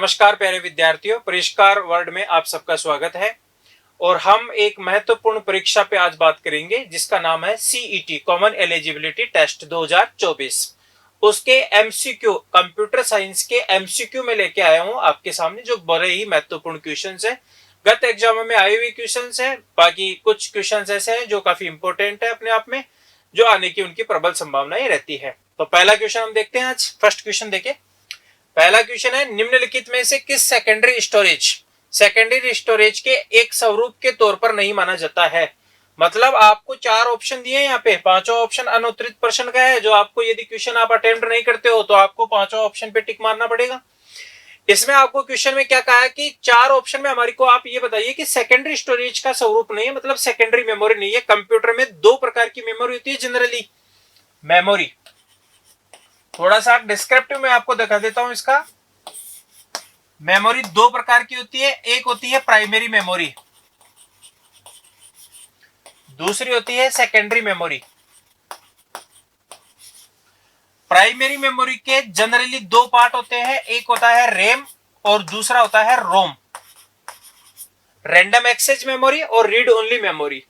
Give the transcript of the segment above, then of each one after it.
नमस्कार प्यारे विद्यार्थियों, परिष्कार वर्ल्ड में आप सबका स्वागत है। और हम एक महत्वपूर्ण परीक्षा पे आज बात करेंगे जिसका नाम है सीईटी कॉमन एलिजिबिलिटी टेस्ट 2024। उसके एमसीक्यू, कंप्यूटर साइंस के एमसीक्यू में लेके आया हूं आपके सामने, जो बड़े ही महत्वपूर्ण क्वेश्चंस हैं। गत एग्जाम में आई हुई क्वेश्चंस हैं, बाकी कुछ क्वेश्चंस ऐसे हैं जो काफी इंपॉर्टेंट है अपने आप में, जो आने की उनकी प्रबल संभावनाएं रहती है। तो पहला क्वेश्चन हम देखते हैं आज। फर्स्ट क्वेश्चन देखें। पहला क्वेश्चन है, निम्नलिखित में से किस सेकेंडरी स्टोरेज के एक स्वरूप के तौर पर नहीं माना जाता है। मतलब आपको चार ऑप्शन दिए, यहाँ पे पांचों ऑप्शन अनुत्तरित प्रश्न का है, जो आपको यदि क्वेश्चन आप अटेम्प्ट नहीं करते हो तो आपको पांचों ऑप्शन पे टिक मारना पड़ेगा। इसमें आपको क्वेश्चन में क्या कहा है कि चार ऑप्शन में हमारी को आप ये बताइए कि सेकेंडरी स्टोरेज का स्वरूप नहीं है, मतलब सेकेंडरी मेमोरी नहीं है। कंप्यूटर में दो प्रकार की मेमोरी होती है जनरली। मेमोरी थोड़ा सा डिस्क्रिप्टिव में आपको दिखा देता हूं इसका। मेमोरी दो प्रकार की होती है, एक होती है प्राइमरी मेमोरी, दूसरी होती है सेकेंडरी मेमोरी। प्राइमरी मेमोरी के जनरली दो पार्ट होते हैं, एक होता है रैम और दूसरा होता है रोम, रैंडम एक्सेस मेमोरी और रीड ओनली मेमोरी।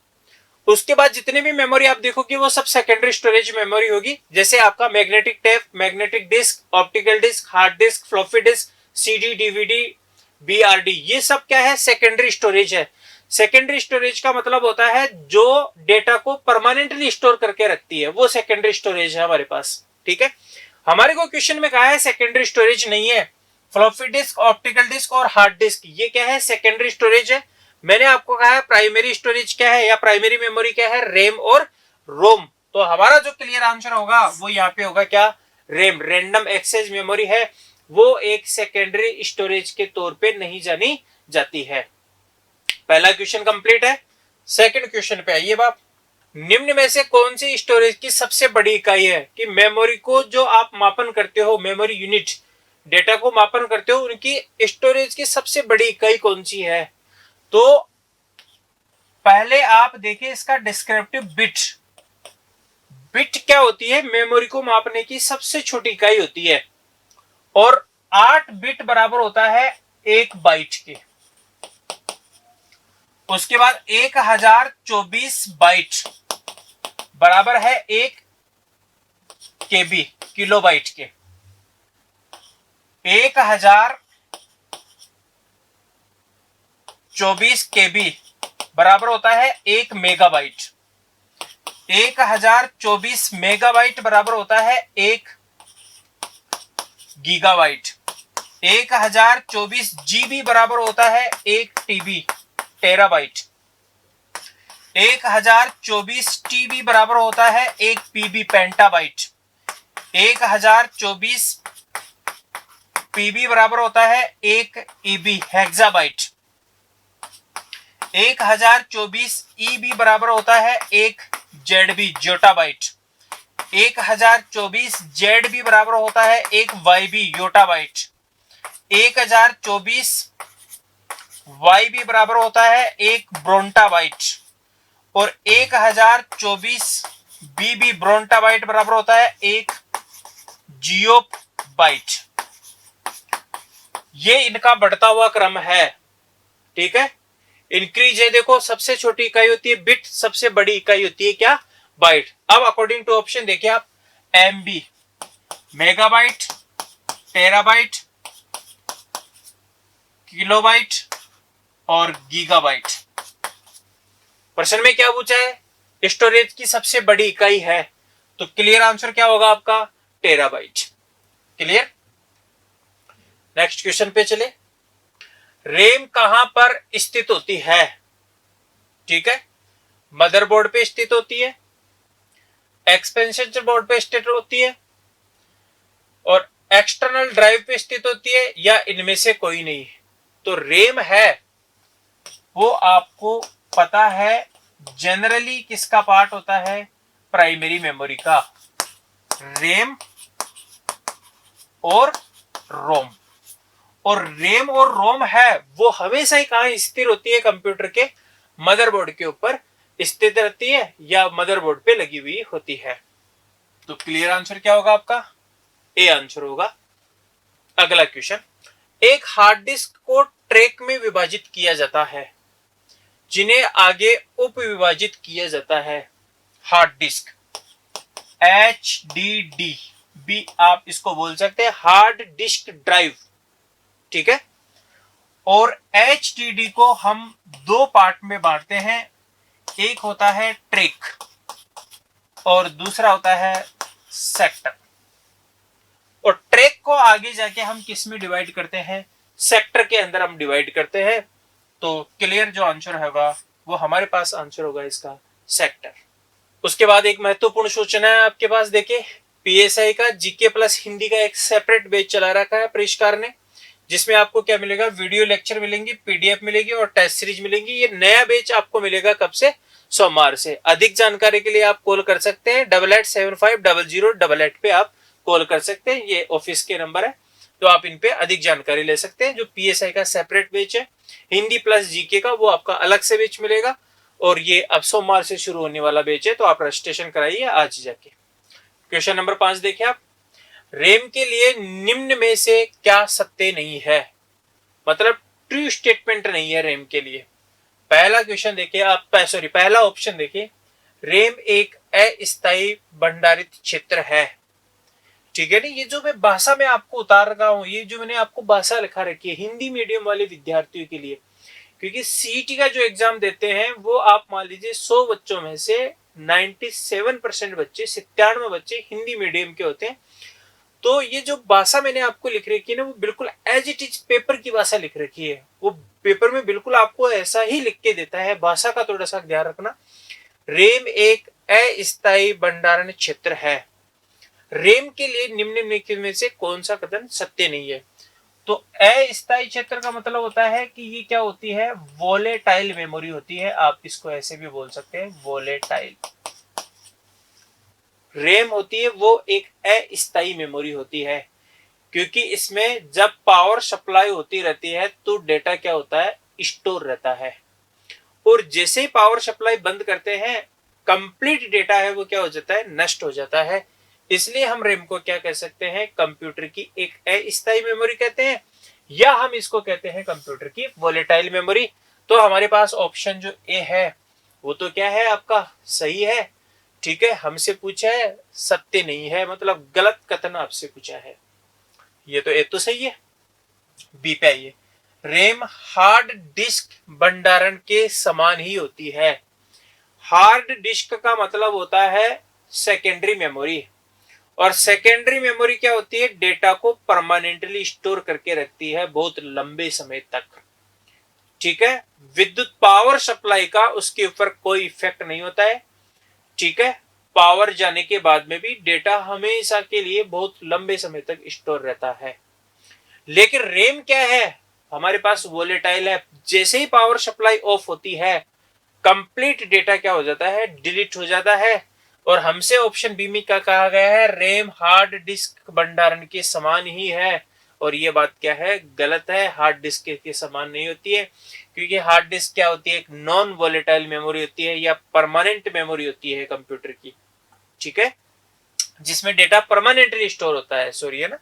उसके बाद जितने भी मेमोरी आप देखोगे वो सब सेकेंडरी स्टोरेज मेमोरी होगी, जैसे आपका magnetic tape, magnetic disk, optical disk, hard disk, floppy disk, CD, DVD, BRD, ये सब क्या है, सेकेंडरी स्टोरेज है। सेकेंडरी स्टोरेज का मतलब होता है जो डेटा को परमानेंटली स्टोर करके रखती है, वो सेकेंडरी स्टोरेज है हमारे पास। ठीक है, हमारे को क्वेश्चन में कहा है सेकेंडरी स्टोरेज नहीं है। फ्लॉपी डिस्क, ऑप्टिकल डिस्क और हार्ड डिस्क, ये क्या है, सेकेंडरी स्टोरेज है। मैंने आपको कहा है प्राइमरी स्टोरेज क्या है या प्राइमरी मेमोरी क्या है, रैम और रोम। तो हमारा जो क्लियर आंसर होगा वो यहाँ पे होगा क्या, रैम, रैंडम एक्सेस मेमोरी है, वो एक सेकेंडरी स्टोरेज के तौर पे नहीं जानी जाती है। पहला क्वेश्चन कंप्लीट है। सेकंड क्वेश्चन पे आइए बाप। निम्न में से कौन सी स्टोरेज की सबसे बड़ी इकाई है कि मेमोरी को जो आप मापन करते हो, मेमोरी यूनिट, डेटा को मापन करते हो, उनकी स्टोरेज की सबसे बड़ी इकाई कौन सी है। तो पहले आप देखिए इसका डिस्क्रिप्टिव बिट। बिट क्या होती है, मेमोरी को मापने की सबसे छोटी इकाई होती है, और 8 बिट बराबर होता है 1 बाइट के। उसके बाद 1024 बाइट बराबर है 1 केबी, किलोबाइट के। 1024 केबी बराबर होता है 1 मेगाबाइट। 1024 मेगाबाइट बराबर होता है 1 गीगाबाइट। 1024 जीबी बराबर होता है 1 टीबी, टेराबाइट। 1024 टीबी बराबर होता है 1 पीबी, पेंटाबाइट। 1024 पीबी बराबर होता है 1 ईबी, हेक्साबाइट। 1024 ईबी बराबर होता है 1 जेडबी, जोटाबाइट। 1024 जेडबी बराबर होता है 1 वाईबी, योटाबाइट। 1024 वाईबी बराबर होता है 1 ब्रोंटाबाइट, और 1024 बीबी ब्रोंटाबाइट बराबर होता है 1 जियोबाइट। ये इनका बढ़ता हुआ क्रम है। ठीक है, इंक्रीज है। देखो सबसे छोटी इकाई होती है बिट, सबसे बड़ी इकाई होती है क्या, बाइट। अब अकॉर्डिंग टू ऑप्शन देखिए आप, एमबी, मेगाबाइट, टेराबाइट, किलोबाइट और गीगाबाइट। प्रश्न में क्या पूछा है, स्टोरेज की सबसे बड़ी इकाई है, तो क्लियर आंसर क्या होगा आपका, टेराबाइट। क्लियर। नेक्स्ट क्वेश्चन पे चले। रैम कहां पर स्थित होती है। ठीक है, मदरबोर्ड पे स्थित होती है, एक्सपेंशन बोर्ड पे स्थित होती है, और एक्सटर्नल ड्राइव पे स्थित होती है, या इनमें से कोई नहीं। तो रैम है वो आपको पता है जनरली किसका पार्ट होता है, प्राइमरी मेमोरी का। रैम और रोम, और रैम और रोम है वो हमेशा ही कहां स्थिर होती है, कंप्यूटर के मदरबोर्ड के ऊपर स्थित रहती है या मदरबोर्ड पे लगी हुई होती है। तो क्लियर आंसर क्या होगा आपका, ए आंसर होगा। अगला क्वेश्चन, एक हार्ड डिस्क को ट्रैक में विभाजित किया जाता है, जिन्हें आगे उप विभाजित किया जाता है। हार्ड डिस्क HDD भी आप इसको बोल सकते हैं, हार्ड डिस्क ड्राइव, ठीक है। और HDD को हम दो पार्ट में बांटते हैं, एक होता है ट्रैक और दूसरा होता है सेक्टर। और ट्रैक को आगे जाके हम किस में डिवाइड करते हैं, सेक्टर के अंदर हम डिवाइड करते हैं। तो क्लियर जो आंसर होगा वो हमारे पास आंसर होगा इसका सेक्टर। उसके बाद एक महत्वपूर्ण सूचना है आपके पास, देखिए PSI का GK प्लस हिंदी का एक सेपरेट बैच चला रखा है परिष्कार ने, जिसमें आपको क्या मिलेगा, वीडियो लेक्चर मिलेंगी, PDF मिलेगी और टेस्ट सीरीज मिलेंगी। ये नया बैच आपको मिलेगा कब से, सोमवार से। अधिक जानकारी के लिए आप कॉल कर सकते हैं 88750008 पे आप कॉल कर सकते हैं, ये ऑफिस के नंबर है, तो आप इन पे अधिक जानकारी ले सकते हैं। जो PSI का सेपरेट बैच है हिंदी प्लस GK का, वो आपका अलग से बैच मिलेगा और ये अब सोमवार से शुरू होने वाला बैच है, तो आप रजिस्ट्रेशन कराइए आज जाके। क्वेश्चन नंबर 5 देखिए आप, रैम के लिए निम्न में से क्या सत्य नहीं है, मतलब ट्रू स्टेटमेंट नहीं है रैम के लिए। पहला क्वेश्चन देखिए आप, पहला ऑप्शन देखिए, रैम एक अस्थायी भंडारित क्षेत्र है, ठीक है ना। ये जो मैं भाषा में आपको उतार रखा हूं, ये जो मैंने आपको भाषा लिखा रखी है हिंदी मीडियम वाले विद्यार्थियों के लिए, क्योंकि CET का जो एग्जाम देते हैं वो आप मान लीजिए 100 बच्चों में से 97% बच्चे, 97 बच्चे हिंदी मीडियम के होते हैं। तो ये जो भाषा मैंने आपको लिख रखी है ना, वो बिल्कुल एज इट इज पेपर की भाषा लिख रखी है, वो पेपर में बिल्कुल आपको ऐसा ही लिख के देता है। भाषा का थोड़ा सा ध्यान रखना। रैम एक अस्थायी भंडारण क्षेत्र है, रैम के लिए निम्नलिखित में से कौन सा कथन सत्य नहीं है। तो अस्थायी क्षेत्र का मतलब होता है कि ये क्या होती है, वोलेटाइल मेमोरी होती है, आप इसको ऐसे भी बोल सकते हैं, वोलेटाइल। रैम होती है वो एक अस्थायी मेमोरी होती है, क्योंकि इसमें जब पावर सप्लाई होती रहती है तो डेटा क्या होता है, स्टोर रहता है। और जैसे ही पावर सप्लाई बंद करते हैं, कंप्लीट डेटा है वो क्या हो जाता है, नष्ट हो जाता है। इसलिए हम रैम को क्या कह सकते हैं, कंप्यूटर की एक अस्थायी मेमोरी कहते हैं, या हम इसको कहते हैं कंप्यूटर की वोलेटाइल मेमोरी। तो हमारे पास ऑप्शन जो ए है वो तो क्या है आपका, सही है, ठीक है। हमसे पूछा है सत्य नहीं है, मतलब गलत कथन आपसे पूछा है, ये तो ए तो सही है। बी पे आइए, रैम हार्ड डिस्क भंडारण के समान ही होती है। हार्ड डिस्क का मतलब होता है सेकेंडरी मेमोरी, और सेकेंडरी मेमोरी क्या होती है, डेटा को परमानेंटली स्टोर करके रखती है बहुत लंबे समय तक, ठीक है। विद्युत पावर सप्लाई का उसके ऊपर कोई इफेक्ट नहीं होता है, ठीक है। पावर जाने के बाद में भी डेटा हमेशा के लिए बहुत लंबे समय तक स्टोर रहता है। लेकिन रैम क्या है, हमारे पास वोलेटाइल है, जैसे ही पावर सप्लाई ऑफ होती है कंप्लीट डेटा क्या हो जाता है, डिलीट हो जाता है। और हमसे ऑप्शन बी में क्या कहा गया है, रैम हार्ड डिस्क भंडारण के समान ही है, और ये बात क्या है, गलत है। हार्ड डिस्क के समान नहीं होती है, क्योंकि हार्ड डिस्क क्या होती है, एक नॉन वोलेटाइल मेमोरी होती है या परमानेंट मेमोरी होती है कंप्यूटर की, ठीक है, जिसमें डेटा परमानेंटली स्टोर होता है, सॉरी है ना।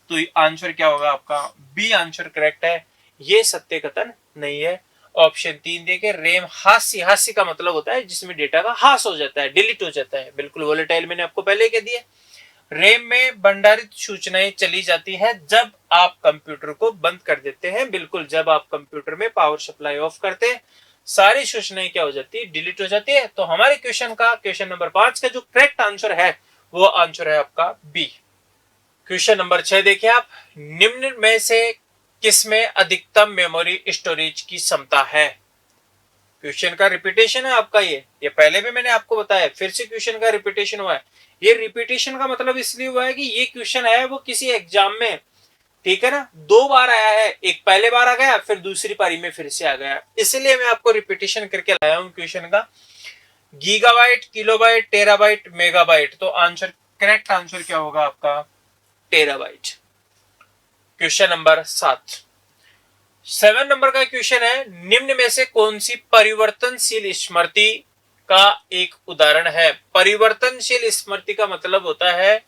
तो आंसर क्या होगा आपका, बी आंसर करेक्ट है, ये सत्य कथन नहीं है। ऑप्शन 3 देखे, रैम हास्य, हास्य का मतलब होता है जिसमें डेटा का हास हो जाता है, डिलीट हो जाता है, बिल्कुल वोलेटाइल मैंने आपको पहले कह दिया। रैम में भंडारित सूचनाएं चली जाती है जब आप कंप्यूटर को बंद कर देते हैं, बिल्कुल जब आप कंप्यूटर में पावर सप्लाई ऑफ करते हैं सारी सूचनाएं क्या हो जाती है, डिलीट हो जाती है। तो हमारे क्वेश्चन नंबर 5 का जो करेक्ट आंसर है वो आंसर है आपका बी। क्वेश्चन नंबर 6 देखिए आप, निम्न में से किसमें अधिकतम मेमोरी स्टोरेज की क्षमता है। क्वेश्चन का रिपीटेशन है आपका, ये पहले भी मैंने आपको बताया, फिर से क्वेश्चन का रिपीटेशन हुआ है। ये रिपीटेशन का मतलब इसलिए हुआ है कि ये क्वेश्चन है वो किसी एग्जाम में, ठीक है ना, 2 बार आया है, एक पहले बार आ गया, फिर दूसरी पारी में फिर से आ गया, इसलिए मैं आपको रिपीटेशन करके लाया हूं क्वेश्चन का। गीगाबाइट, किलोबाइट, टेराबाइट, मेगाबाइट, तो आंसर, करेक्ट आंसर क्या होगा आपका, टेराबाइट। क्वेश्चन नंबर 7 नंबर का क्वेश्चन है, निम्न में से कौन सी परिवर्तनशील स्मृति का एक उदाहरण है। परिवर्तनशील स्मृति का मतलब होता है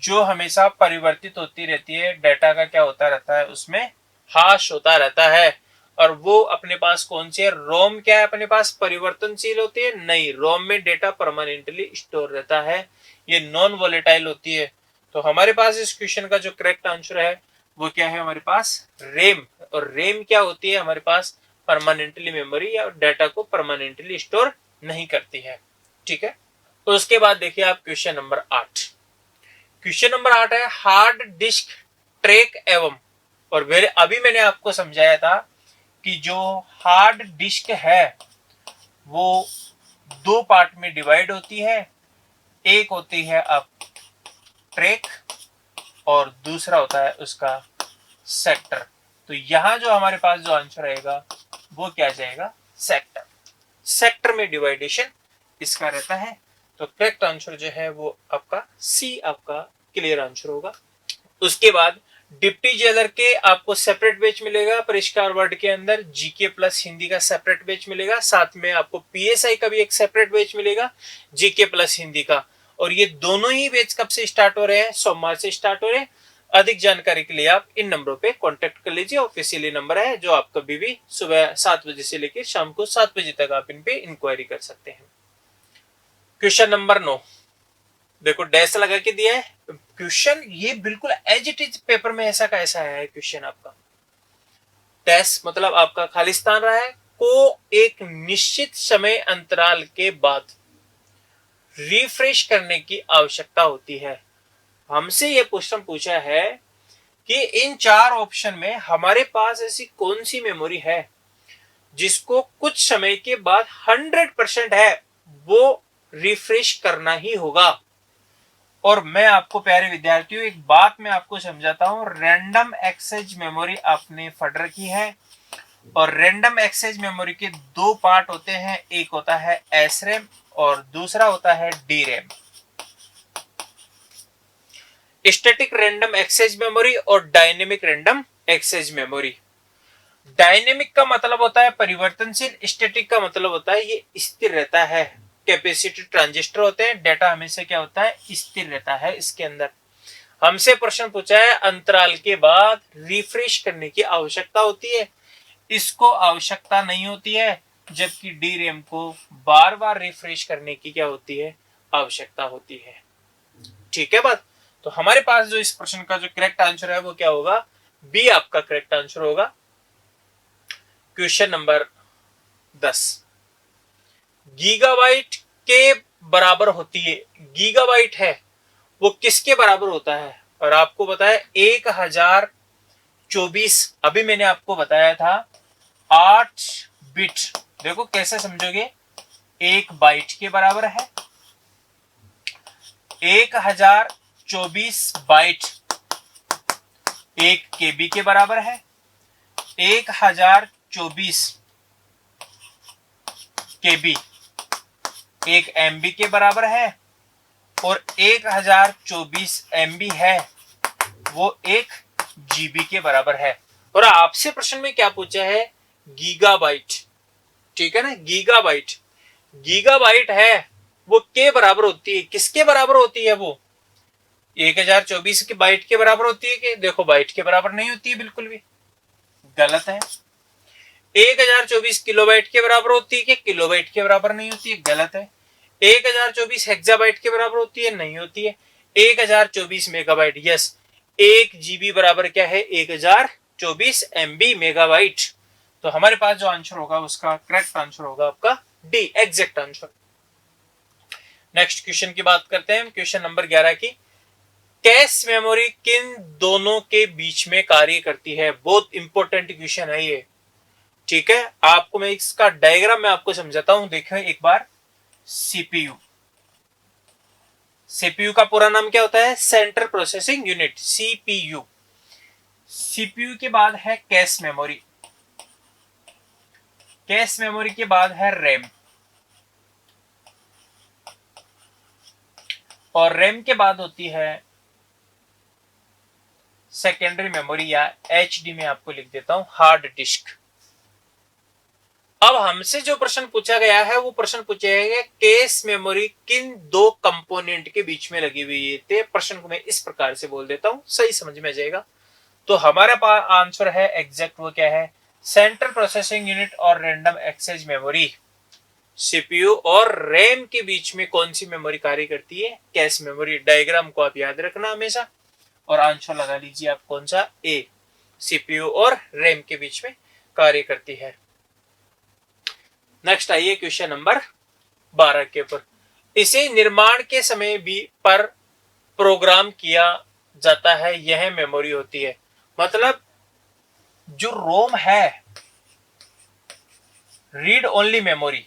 जो हमेशा परिवर्तित होती रहती है, डेटा का क्या होता रहता है उसमें हाश होता रहता है। और वो अपने पास कौन सी है, रोम क्या है अपने पास, परिवर्तनशील होती है? नहीं, रोम में डेटा परमानेंटली स्टोर रहता है, ये नॉन वोलेटाइल होती है। तो हमारे पास इस क्वेश्चन का जो करेक्ट आंसर है वो क्या है हमारे पास, रेम। और रेम क्या होती है हमारे पास, परमानेंटली मेमोरी या डाटा को परमानेंटली स्टोर नहीं करती है। ठीक है, तो उसके बाद देखिए आप क्वेश्चन नंबर 8। क्वेश्चन नंबर 8 है हार्ड डिस्क ट्रैक एवं, और अभी मैंने आपको समझाया था कि जो हार्ड डिस्क है वो दो पार्ट में डिवाइड होती है, एक होती है आप ट्रैक और दूसरा होता है उसका सेक्टर। तो यहां जो हमारे पास जो आंसर आएगा वो क्या जाएगा, सेक्टर। सेक्टर में डिवाइडेशन इसका रहता है। तो करेक्ट आंसर जो है वो आपका सी आपका क्लियर आंसर होगा। उसके बाद डिप्टी जेलर के आपको सेपरेट बैच मिलेगा, परिष्कार वर्ड के अंदर जीके प्लस हिंदी का सेपरेट बैच मिलेगा, साथ में आपको पीएसआई का भी एक सेपरेट बैच मिलेगा जीके प्लस हिंदी का। और ये दोनों ही बैच कब से स्टार्ट हो रहे हैं, सोमवार से स्टार्ट हो रहे हैं। अधिक जानकारी के लिए आप इन नंबरों पे कांटेक्ट कर लीजिए, ऑफिशियली नंबर है जो आप कभी भी सुबह 7 बजे से लेकर शाम को 7 बजे तक आप इन पे इंक्वायरी कर सकते हैं। क्वेश्चन नंबर 9 देखो, डैश लगा के दिया है क्वेश्चन, ये बिल्कुल एज इट इज पेपर में ऐसा का ऐसा है क्वेश्चन आपका। डैश मतलब आपका खालिस्तान रहा है, को एक निश्चित समय अंतराल के बाद रिफ्रेश करने की आवश्यकता होती है। हमसे ये क्वेश्चन पूछा है कि इन चार ऑप्शन में हमारे पास ऐसी कौन सी मेमोरी है जिसको कुछ समय के बाद 100% है वो रिफ्रेश करना ही होगा। और मैं आपको प्यारे विद्यार्थियों एक बात मैं आपको समझाता हूं, रैंडम एक्सेस मेमोरी आपने पढ़ रखी है, और रैंडम एक्सेस मेमोरी के दो पार्ट होते हैं, एक होता है एसरैम और दूसरा होता है DRAM. Static random access memory और dynamic random access memory. Dynamic का मतलब होता है परिवर्तनशील, स्टैटिक का मतलब होता है ये स्थिर रहता है। कैपेसिटी ट्रांजिस्टर होते हैं, डाटा हमेशा क्या होता है, स्थिर रहता है इसके अंदर। हमसे प्रश्न पूछा है अंतराल के बाद रिफ्रेश करने की आवश्यकता होती है, इसको आवश्यकता नहीं होती है, जबकि डी रैम को बार बार रिफ्रेश करने की क्या होती है, आवश्यकता होती है। ठीक है बात। तो हमारे पास जो इस प्रश्न का जो करेक्ट आंसर है वो क्या होगा, बी आपका करेक्ट आंसर होगा। क्वेश्चन नंबर 10 गीगाबाइट के बराबर होती है, गीगाबाइट है वो किसके बराबर होता है, और आपको बताया 1024, अभी मैंने आपको बताया था 8 बिट। देखो कैसे समझोगे, 1 बाइट के बराबर है, 1024 बाइट 1 केबी के बराबर है, 1024 केबी 1 एमबी के बराबर है, और 1024 एमबी है वो 1 जीबी के बराबर है। और आपसे प्रश्न में क्या पूछा है, गीगाबाइट। ठीक है ना, गीगाबाइट, गीगाबाइट है वो के बराबर होती है, किसके बराबर होती है वो, 1024 के बाइट के बराबर होती है कि, देखो बाइट के बराबर नहीं होती है, बिल्कुल भी गलत है। 1024 किलोबाइट के बराबर होती है कि किलोबाइट के बराबर नहीं होती है, गलत है। 1024 हेक्साबाइट के बराबर होती है, नहीं होती है। 1024 मेगाबाइट, यस, 1 जीबी बराबर क्या है, 1024 एमबी मेगाबाइट। तो हमारे पास जो आंसर होगा उसका करेक्ट आंसर होगा आपका D, exact answer. Next question की बात करते हैं, क्वेश्चन नंबर 11 की। कैश मेमोरी किन दोनों के बीच में कार्य करती है, बहुत इंपॉर्टेंट क्वेश्चन है ये। ठीक है, आपको मैं इसका डायग्राम मैं आपको समझाता हूं, देखो एक बार। सीपीयू, सीपीयू का पूरा नाम क्या होता है, central processing unit, CPU. CPU के बाद है कैश मेमोरी, कैश मेमोरी के बाद है रैम, और रैम के बाद होती है सेकेंडरी मेमोरी, या एचडी में आपको लिख देता हूं हार्ड डिस्क। अब हमसे जो प्रश्न पूछा गया है वो प्रश्न पूछा गया कैश मेमोरी किन दो कंपोनेंट के बीच में लगी हुई है। प्रश्न को मैं इस प्रकार से बोल देता हूं, सही समझ में आ जाएगा। तो हमारा आंसर है एग्जैक्ट वो क्या है, सेंट्रल प्रोसेसिंग यूनिट और रैंडम एक्सेस मेमोरी। सीपीयू और रैम के बीच में कौन सी मेमोरी कार्य करती है, कैश मेमोरी। डायग्राम को आप याद रखना हमेशा और आंसर लगा लीजिए आप कौन सा, ए, सीपीयू और रैम के बीच में कार्य करती है। नेक्स्ट आइए क्वेश्चन नंबर 12 के ऊपर। इसे निर्माण के समय भी पर प्रोग्राम किया जाता है, यह मेमोरी होती है। मतलब जो रोम है, रीड ओनली मेमोरी,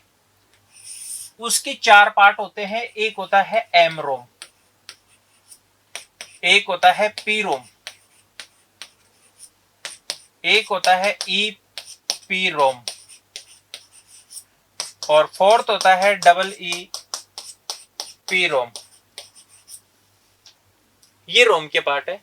उसके 4 पार्ट होते हैं। एक होता है एम रोम, एक होता है पी रोम, एक होता है ई पी रोम और फोर्थ होता है डबल ई पी रोम। ये रोम के पार्ट है।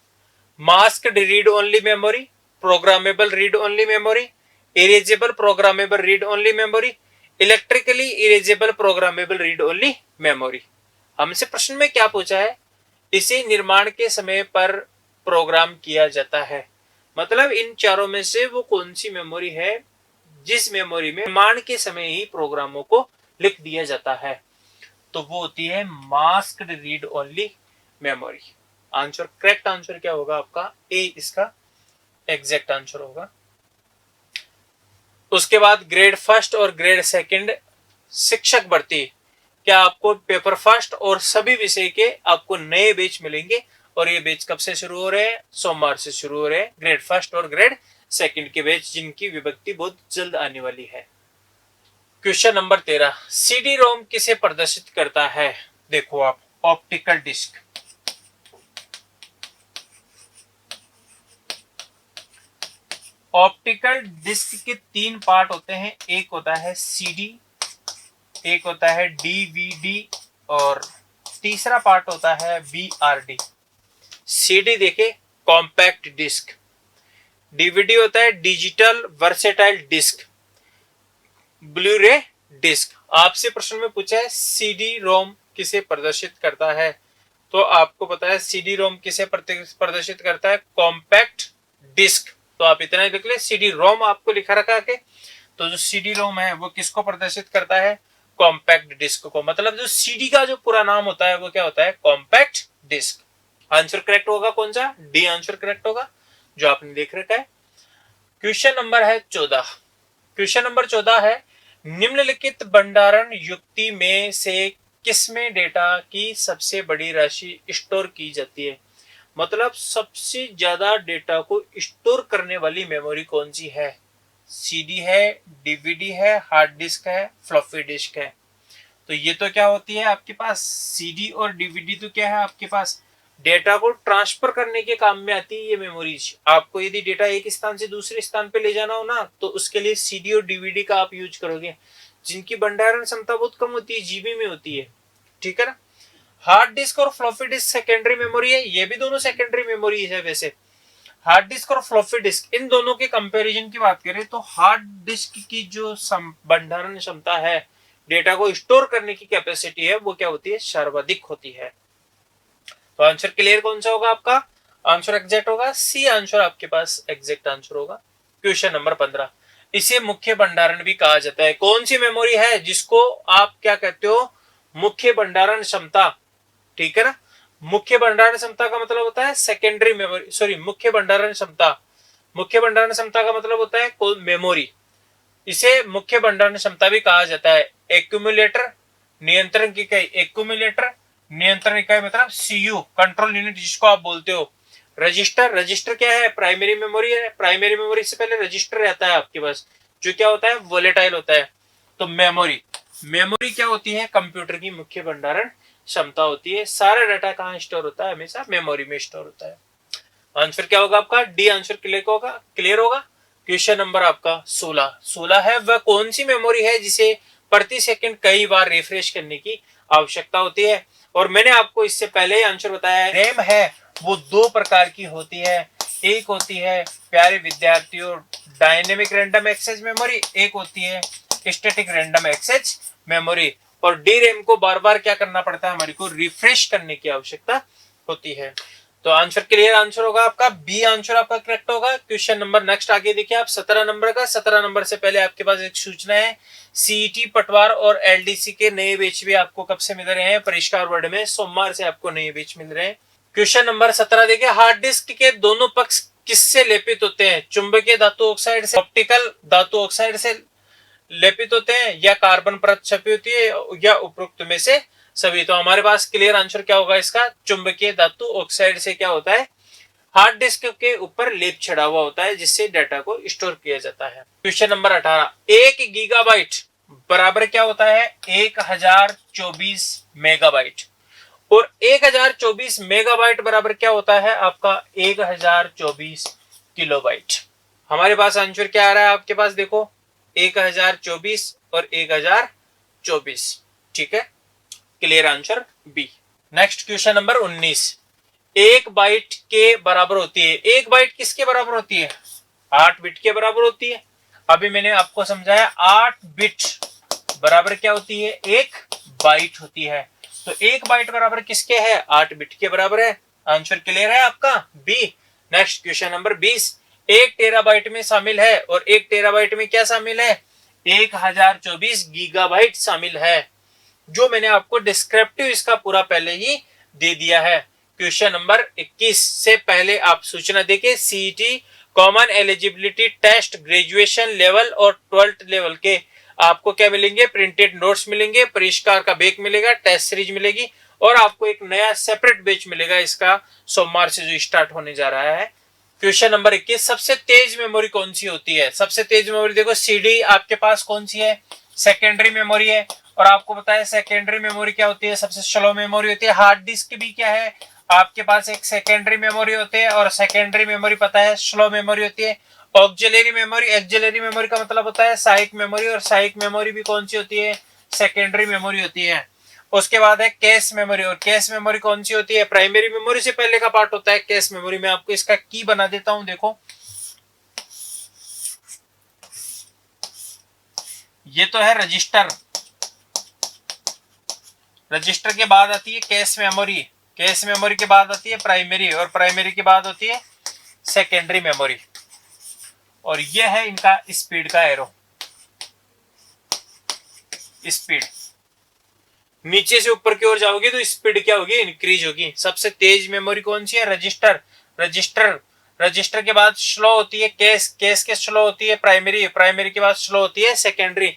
Masked read only memory, programmable read only memory, erasable programmable read only memory, electrically erasable programmable read only memory. हमसे प्रश्न में क्या पूछा है, इसे निर्माण के समय पर प्रोग्राम किया जाता है। मतलब इन चारों में से वो कौन सी मेमोरी है जिस मेमोरी में निर्माण के समय ही प्रोग्रामों को लिख दिया जाता है, तो वो होती है masked read only memory. Answer, correct answer क्या होगा आपका, ए इसका एग्जैक्ट आंसर होगा। उसके बाद ग्रेड फर्स्ट और ग्रेड सेकंड शिक्षक भर्ती, क्या आपको पेपर फर्स्ट और सभी विषय के आपको नए बैच मिलेंगे और ये बैच कब से शुरू हो रहे हैं, सोमवार से शुरू हो रहे हैं। ग्रेड फर्स्ट और ग्रेड सेकंड के बैच जिनकी विभक्ति बहुत जल्द आने वाली है। क्वेश्चन नंबर 13, सीडी रोम किसे प्रदर्शित करता है। देखो आप, ऑप्टिकल डिस्क। ऑप्टिकल डिस्क के 3 पार्ट होते हैं। एक होता है सीडी, एक होता है डीवीडी और तीसरा पार्ट होता है वीआरडी। सीडी देखे कॉम्पैक्ट डिस्क, डीवीडी होता है digital versatile disk, Blu ray disk. आपसे प्रश्न में पूछा है सीडी रोम किसे प्रदर्शित करता है, तो आपको पता है सीडी रोम किसे प्रदर्शित करता है, कॉम्पैक्ट डिस्क। तो आप इतना ही लिख ले, सीडी रोम आपको लिखा रखा है। तो जो सीडी रोम है वो किसको प्रदर्शित करता है, कॉम्पैक्ट डिस्क को। मतलब जो सीडी का जो पूरा नाम होता है वो क्या होता है, कॉम्पैक्ट डिस्क। आंसर करेक्ट होगा कौन सा, डी आंसर करेक्ट होगा जो आपने देख रखा है। क्वेश्चन नंबर है 14। क्वेश्चन नंबर 14 है, निम्नलिखित भंडारण युक्ति में से किसमें डेटा की सबसे बड़ी राशि स्टोर की जाती है। मतलब सबसे ज्यादा डेटा को स्टोर करने वाली मेमोरी कौन सी है, सीडी है, डीवीडी है, हार्ड डिस्क है, फ्लॉपी डिस्क है। तो ये तो क्या होती है आपके पास, सीडी और डीवीडी तो क्या है आपके पास, डेटा को ट्रांसफर करने के काम में आती है ये मेमोरीज। आपको यदि डेटा एक स्थान से दूसरे स्थान पे ले जाना हो ना, तो उसके लिए सीडी और डीवीडी का आप यूज करोगे, जिनकी भंडारण क्षमता बहुत कम होती है, जीबी में होती है, ठीक है ना। हार्ड डिस्क और फ्लॉपी डिस्क सेकेंडरी मेमोरी है, ये भी दोनों सेकेंडरी मेमोरी है। वैसे हार्ड डिस्क और फ्लॉपी डिस्क, इन दोनों के कंपैरिजन की बात करें तो हार्ड डिस्क की जो भंडारण क्षमता है, डेटा को स्टोर करने की कैपेसिटी है, वो क्या होती है, सर्वाधिक होती है। तो आंसर क्लियर कौन सा होगा आपका, आंसर एग्जैक्ट होगा सी आंसर आपके पास एग्जैक्ट आंसर होगा। क्वेश्चन नंबर 15, इसे मुख्य भंडारण भी कहा जाता है। कौन सी मेमोरी है जिसको आप क्या कहते हो, मुख्य भंडारण क्षमता, ठीक है ना। मुख्य भंडारण क्षमता का मतलब होता है सेकेंडरी मेमोरी, सॉरी मुख्य भंडारण क्षमता, मुख्य भंडारण क्षमता का मतलब होता है मेमोरी। इसे मुख्य भंडारण क्षमता भी कहा जाता है। एक्यूमुलेटर, नियंत्रण की इकाई एक्यूमुलेटर, नियंत्रण इकाई मतलब सीयू, कंट्रोल यूनिट जिसको आप बोलते हो। रजिस्टर, रजिस्टर क्या है, प्राइमरी मेमोरी है। प्राइमरी मेमोरी से पहले रजिस्टर रहता है आपके पास, जो क्या होता है, वोलेटाइल होता है। तो मेमोरी, मेमोरी क्या होती है, कंप्यूटर की मुख्य भंडारण क्षमता होती है। सारा डाटा कहाँ स्टोर होता है, हमेशा मेमोरी में स्टोर होता है। आंसर क्या होगा आपका, डी आंसर क्लियर होगा। क्वेश्चन नंबर आपका 16 है, वह कौन सी मेमोरी है जिसे प्रति सेकंड कई बार रिफ्रेश करने की आवश्यकता होती है। और मैंने आपको इससे पहले ही आंसर बताया है, रैम है वो 2 प्रकार की होती है। एक होती है प्यारे विद्यार्थियों डायनेमिक रैंडम एक्सेस मेमोरी, एक होती है स्टैटिक रैंडम एक्सेस मेमोरी। और डी रैम को बार बार क्या करना पड़ता है, हमारे को रिफ्रेश करने की आवश्यकता होती है। तो आंसर क्लियर आंसर होगा आपका बी आंसर आपका करेक्ट होगा। क्वेश्चन नंबर नेक्स्ट आगे देखिए आप 17 नंबर का। 17 नंबर से पहले आपके पास एक सूचना है, सीईटी पटवार और एलडीसी के नए बैच भी आपको कब से मिल रहे हैं? परिष्कार वर्ड में सोमवार से आपको नए बैच मिल रहे हैं। क्वेश्चन नंबर 17 देखिए, हार्ड डिस्क के दोनों पक्ष किससे लेपित होते हैं? चुंबकीय धातु ऑक्साइड से, ऑप्टिकल धातु ऑक्साइड से लेपित होते हैं, या कार्बन परत छपी होती है, या उपरोक्त में से सभी। तो हमारे पास क्लियर आंसर क्या होगा इसका? चुंबकीय धातु ऑक्साइड से क्या होता है? हार्ड डिस्क के ऊपर लेप चढ़ा हुआ होता है, जिससे डाटा को स्टोर किया जाता है। क्वेश्चन नंबर 18, 1 गीगाबाइट बराबर क्या होता है? 1024 मेगाबाइट। और 1024 मेगाबाइट बराबर क्या होता है आपका? 1024 किलोबाइट। हमारे पास आंसर क्या आ रहा है आपके पास? देखो 1024 और 1024, ठीक है, clear answer B. Next question number 19, 1 byte के बराबर होती है। 1 बाइट किसके बराबर होती है? 8 बिट के बराबर होती है। अभी मैंने आपको समझाया 8 बिट बराबर क्या होती है? 1 बाइट होती है। तो 1 बाइट बराबर किसके है? 8 बिट के बराबर है। आंसर क्लियर है आपका B. Next question number 20, 1 terabyte में शामिल है, और 1 टेराबाइट में क्या शामिल है? 1024 गीगाबाइट शामिल है, जो मैंने आपको डिस्क्रिप्टिव इसका पूरा पहले ही दे दिया है। क्वेश्चन नंबर 21 से पहले आप सूचना देके CET common eligibility test graduation level और 12th लेवल के आपको क्या मिलेंगे? प्रिंटेड नोट्स मिलेंगे, परिष्कार का बैग मिलेगा, टेस्ट सीरीज मिलेगी, और आपको एक नया सेपरेट बैच मिलेगा इसका सोमवार से जो स्टार्ट होने जा रहा है। क्वेश्चन नंबर 21, सबसे तेज मेमोरी कौन सी होती है? सबसे तेज मेमोरी देखो सीडी आपके पास कौन सी है? सेकेंडरी मेमोरी है। और आपको पता है सेकेंडरी मेमोरी क्या होती है? सबसे स्लो मेमोरी होती है। हार्ड डिस्क भी क्या है? आपके पास एक सेकेंडरी मेमोरी होती है, और सेकेंडरी मेमोरी पता है स्लो मेमोरी होती है। ऑक्सिलरी मेमोरी, ऑक्सिलरी मेमोरी का मतलब होता है सहायक मेमोरी, और सहायक मेमोरी भी कौन सी होती है? सेकेंडरी मेमोरी होती है। उसके बाद है कैश मेमोरी, और कैश मेमोरी कौन सी होती है? प्राइमरी मेमोरी से पहले का पार्ट होता है कैश मेमोरी। में आपको इसका की बना देता हूं, देखो ये तो है रजिस्टर। रजिस्टर के बाद आती है कैश मेमोरी, कैश मेमोरी के बाद आती है प्राइमरी, और प्राइमरी के बाद होती है सेकेंडरी मेमोरी। और यह है इनका स्पीड का एरो। स्पीड नीचे से ऊपर की ओर जाओगे तो स्पीड क्या होगी? इंक्रीज होगी। सबसे तेज मेमोरी कौन सी है? रजिस्टर। रजिस्टर रजिस्टर के बाद स्लो होती है कैश, कैश के स्लो होती है प्राइमरी, प्राइमरी के बाद स्लो होती है सेकेंडरी।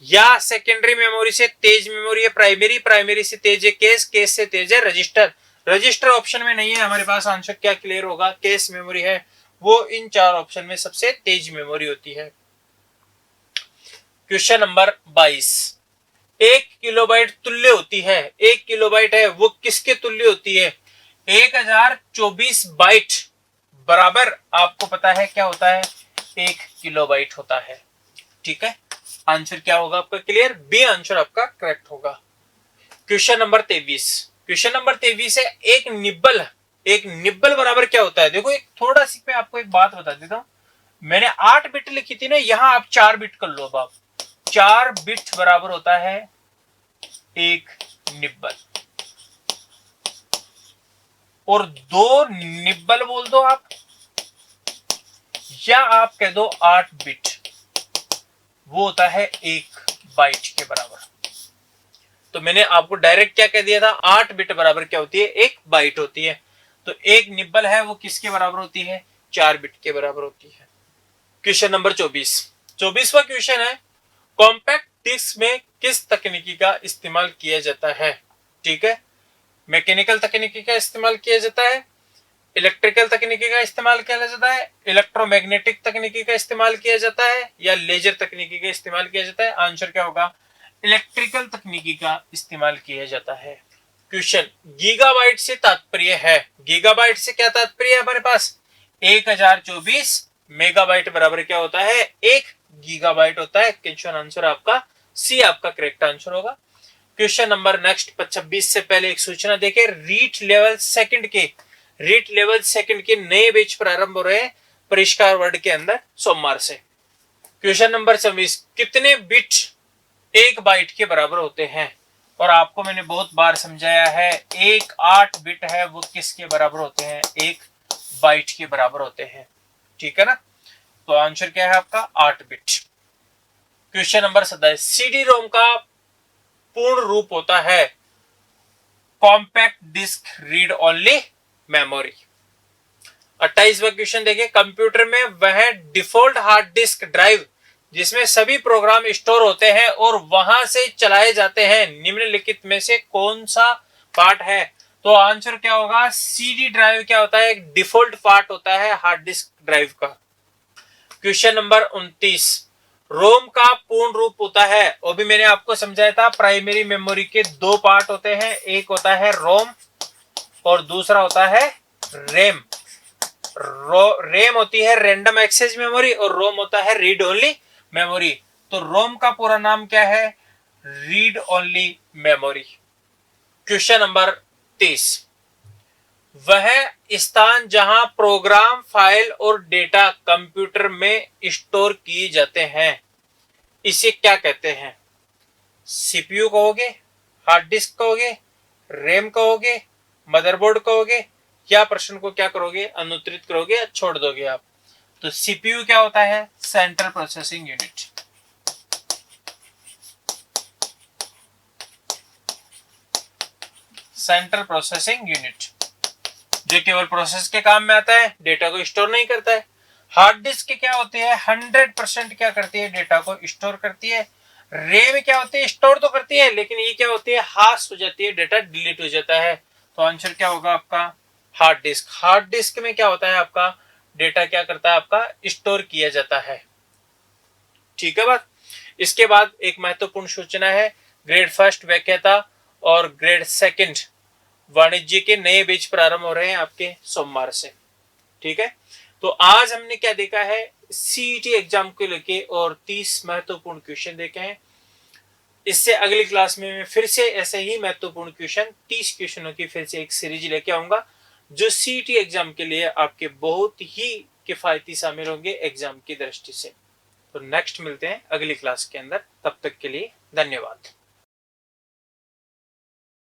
या सेकेंडरी मेमोरी से तेज मेमोरी है प्राइमरी, प्राइमरी से तेज है कैश, कैश से तेज है रजिस्टर। रजिस्टर ऑप्शन में नहीं है हमारे पास। आंसर क्या क्लियर होगा? कैश मेमोरी है, वो इन 4 ऑप्शन में सबसे तेज मेमोरी होती है। क्वेश्चन नंबर 22, 1 किलोबाइट तुल्य होती है। 1 किलोबाइट है वो किसके तुल्य होती है? 1024 बाइट बराबर आपको पता है क्या होता है? 1 किलोबाइट होता है, ठीक है। आंसर क्या होगा आपका? क्लियर बी आंसर आपका करेक्ट होगा। क्वेश्चन नंबर 23, क्वेश्चन नंबर 23 है, एक निब्बल, एक निब्बल बराबर क्या होता है? देखो एक थोड़ा सी मैं आपको एक बात बता देता हूं। मैंने 8 बिट लिखी थी ना, यहां आप 4 बिट कर लो। अब आप 4 बिट बराबर होता है 1 निब्बल, और 2 निब्बल बोल दो आप, या आप कह दो 8 बिट, वो होता है 1 बाइट के बराबर। तो मैंने आपको डायरेक्ट क्या कह दिया था? 8 बिट बराबर क्या होती है? 1 बाइट होती है। तो 1 निब्बल है वो किसके बराबर होती है? 4 बिट के बराबर होती है। क्वेश्चन नंबर 24, 24वां क्वेश्चन है, कॉम्पैक्ट डिस्क में किस तकनीकी का इस्तेमाल किया जाता है? ठीक है, मैकेनिकल तकनीकी का इस्तेमाल किया जाता है, इलेक्ट्रिकल तकनीकी का इस्तेमाल किया जाता है, इलेक्ट्रोमैग्नेटिक तकनीकी का इस्तेमाल किया जाता है, या लेजर तकनीकी का इस्तेमाल किया जाता है? आंसर क्या होगा? इलेक्ट्रिकल तकनीकी का इस्तेमाल किया जाता है। क्वेश्चन, गीगाबाइट से तात्पर्य है, गीगाबाइट से क्या तात्पर्य है हमारे पास? 1024 मेगाबाइट बराबर क्या होता है? 1 गीगाबाइट होता है। क्वेश्चन आंसर आपका सी आपका करेक्ट आंसर होगा। क्वेश्चन नंबर नेक्स्ट 26 से पहले एक सूचना देखे, रीट लेवल सेकंड के नए बैच प्रारंभ हो रहे हैं परिष्कार वर्ड के अंदर सोमवार से। क्वेश्चन नंबर 26, कितने बिट 1 बाइट के बराबर होते हैं? और आपको मैंने बहुत बार समझाया है, एक 8 बिट है वो किसके बराबर होते हैं, 1 बाइट के बराबर होते हैं, ठीक है ना। तो आंसर क्या है आपका 8 bit. Question number 27, CD ROM का पूर्ण रूप होता है compact disc read only memory. 28वां क्वेश्चन देखिए, कंप्यूटर में वह डिफॉल्ट हार्ड डिस्क ड्राइव जिसमें सभी प्रोग्राम स्टोर होते हैं और वहां से चलाए जाते हैं, निम्नलिखित में से कौन सा पार्ट है। तो आंसर क्या होगा, सीडी ड्राइव क्या होता है, एक डिफॉल्ट पार्ट होता है हार्ड डिस्क ड्राइव का। क्वेश्चन नंबर 29, रोम का पूर्ण रूप होता है, वो भी मैंने आपको समझाया था, प्राइमरी मेमोरी के 2 पार्ट होते हैं, एक होता है रोम और दूसरा होता है रेम। रेम होती है रैंडम एक्सेस मेमोरी और रोम होता है रीड ओनली मेमोरी। तो रोम का पूरा नाम क्या है, read only memory. Question number 30, वह स्थान जहां प्रोग्राम, फाइल और डेटा कंप्यूटर में स्टोर किए जाते हैं, इसे क्या कहते हैं। सीपीयू कहोगे, हार्ड डिस्क कहोगे, रैम कहोगे, मदरबोर्ड कहोगे, या प्रश्न को क्या करोगे, अनुत्तरित करोगे या छोड़ दोगे आप। तो सीपीयू क्या होता है, central processing unit. Central processing unit जो केवल प्रोसेस के काम में आता है, डेटा को स्टोर नहीं करता है। हार्ड डिस्क क्या होती है, 100% क्या करती है, डेटा को स्टोर करती है। रैम क्या होती है, स्टोर तो करती है लेकिन ये क्या होती है, हास हो जाती है, डेटा डिलीट हो जाता है। तो आंसर क्या होगा आपका हार्ड डिस्क। हार्ड डिस्क में क्या होता है, आपका डेटा क्या करता है, आपका स्टोर किया जाता है, ठीक है बात। इसके बाद एक महत्वपूर्ण सूचना है, ग्रेड फर्स्ट व्याख्याता और ग्रेड सेकंड वाणिज्य के नए बैच प्रारंभ हो रहे हैं आपके सोमवार से, ठीक है। तो आज हमने क्या देखा है, सीईटी एग्जाम को लेके और 30 महत्वपूर्ण क्वेश्चन देखे हैं। इससे अगली क्लास में मैं फिर से ऐसे ही महत्वपूर्ण क्वेश्चन 30 क्वेश्चनों की फिर से एक सीरीज लेके आऊंगा जो सीईटी एग्जाम के लिए आपके बहुत ही किफायती शामिल होंगे एग्जाम की दृष्टि से। तो नेक्स्ट मिलते हैं अगली क्लास के अंदर, तब तक के लिए धन्यवाद।